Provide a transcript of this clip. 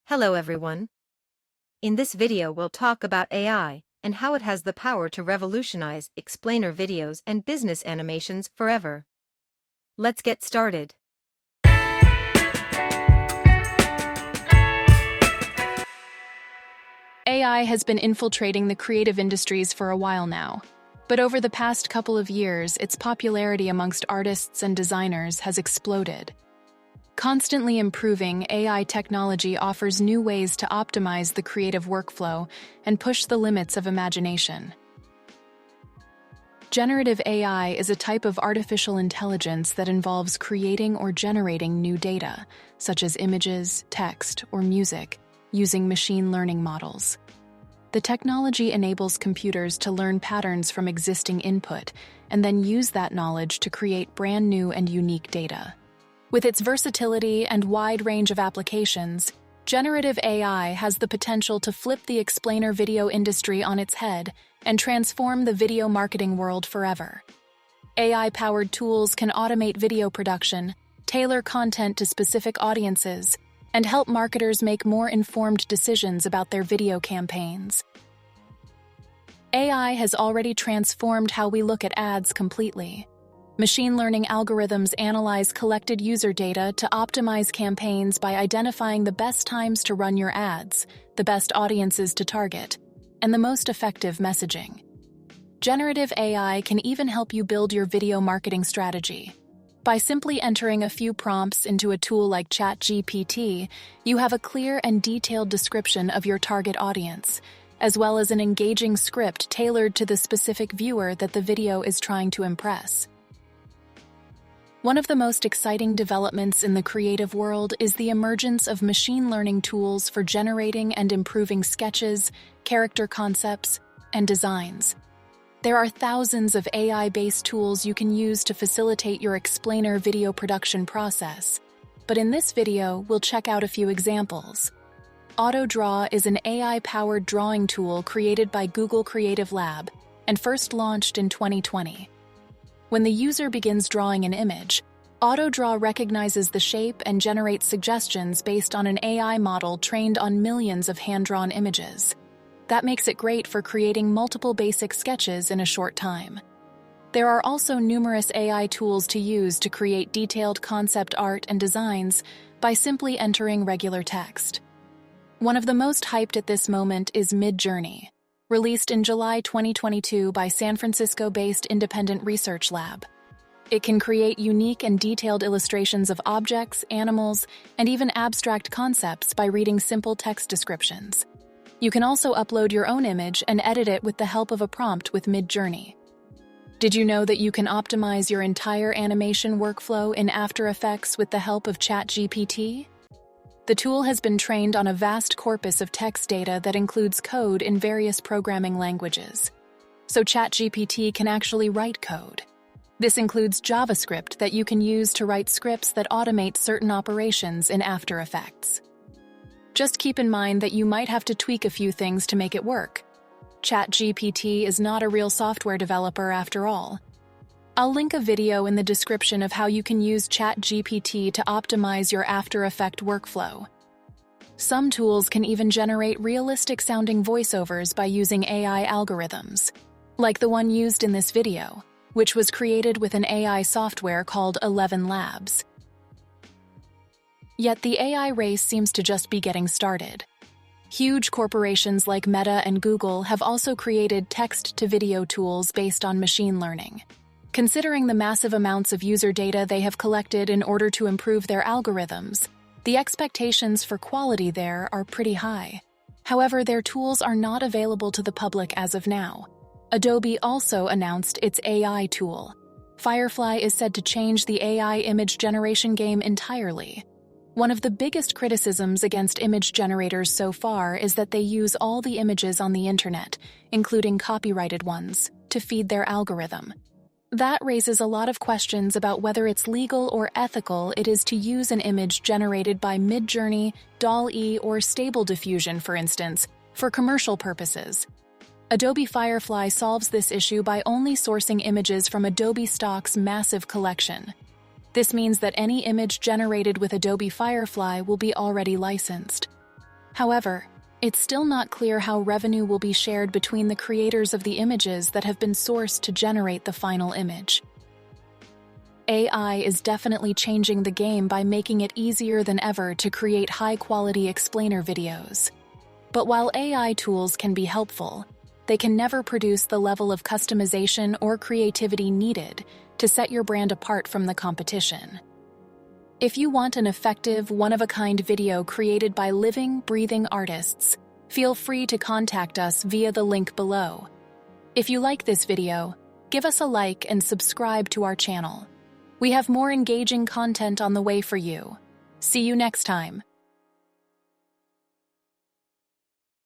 Hello everyone. In this video we'll talk about AI and how it has the power to revolutionize explainer videos and business animations forever. Let's get started. AI has been infiltrating the creative industries for a while now. But over the past couple of years, its popularity amongst artists and designers has exploded. Constantly improving, AI technology offers new ways to optimize the creative workflow and push the limits of imagination. Generative AI is a type of artificial intelligence that involves creating or generating new data, such as images, text, or music, using machine learning models. The technology enables computers to learn patterns from existing input and then use that knowledge to create brand new and unique data. With its versatility and wide range of applications, generative AI has the potential to flip the explainer video industry on its head and transform the video marketing world forever. AI-powered tools can automate video production, tailor content to specific audiences, and help marketers make more informed decisions about their video campaigns. AI has already transformed how we look at ads completely. Machine learning algorithms analyze collected user data to optimize campaigns by identifying the best times to run your ads, the best audiences to target, and the most effective messaging. Generative AI can even help you build your video marketing strategy. By simply entering a few prompts into a tool like ChatGPT, you have a clear and detailed description of your target audience, as well as an engaging script tailored to the specific viewer that the video is trying to impress. One of the most exciting developments in the creative world is the emergence of machine learning tools for generating and improving sketches, character concepts, and designs. There are thousands of AI-based tools you can use to facilitate your explainer video production process, but in this video, we'll check out a few examples. AutoDraw is an AI-powered drawing tool created by Google Creative Lab and first launched in 2020. When the user begins drawing an image, AutoDraw recognizes the shape and generates suggestions based on an AI model trained on millions of hand-drawn images. That makes it great for creating multiple basic sketches in a short time. There are also numerous AI tools to use to create detailed concept art and designs by simply entering regular text. One of the most hyped at this moment is Midjourney, released in July 2022 by San Francisco-based independent research lab. It can create unique and detailed illustrations of objects, animals, and even abstract concepts by reading simple text descriptions. You can also upload your own image and edit it with the help of a prompt with Midjourney. Did you know that you can optimize your entire animation workflow in After Effects with the help of ChatGPT? The tool has been trained on a vast corpus of text data that includes code in various programming languages. So ChatGPT can actually write code. This includes JavaScript that you can use to write scripts that automate certain operations in After Effects. Just keep in mind that you might have to tweak a few things to make it work. ChatGPT is not a real software developer after all. I'll link a video in the description of how you can use ChatGPT to optimize your After Effects workflow. Some tools can even generate realistic-sounding voiceovers by using AI algorithms, like the one used in this video, which was created with an AI software called 11 Labs. Yet the AI race seems to just be getting started. Huge corporations like Meta and Google have also created text-to-video tools based on machine learning. Considering the massive amounts of user data they have collected in order to improve their algorithms, the expectations for quality there are pretty high. However, their tools are not available to the public as of now. Adobe also announced its AI tool. Firefly is said to change the AI image generation game entirely. One of the biggest criticisms against image generators so far is that they use all the images on the internet, including copyrighted ones, to feed their algorithm. That raises a lot of questions about whether it's legal or ethical it is to use an image generated by Midjourney, DALL-E, or Stable Diffusion, for instance, for commercial purposes. Adobe Firefly solves this issue by only sourcing images from Adobe Stock's massive collection. This means that any image generated with Adobe Firefly will be already licensed. However, it's still not clear how revenue will be shared between the creators of the images that have been sourced to generate the final image. AI is definitely changing the game by making it easier than ever to create high-quality explainer videos. But while AI tools can be helpful, they can never produce the level of customization or creativity needed to set your brand apart from the competition. If you want an effective, one-of-a-kind video created by living, breathing artists, feel free to contact us via the link below. If you like this video, give us a like and subscribe to our channel. We have more engaging content on the way for you. See you next time.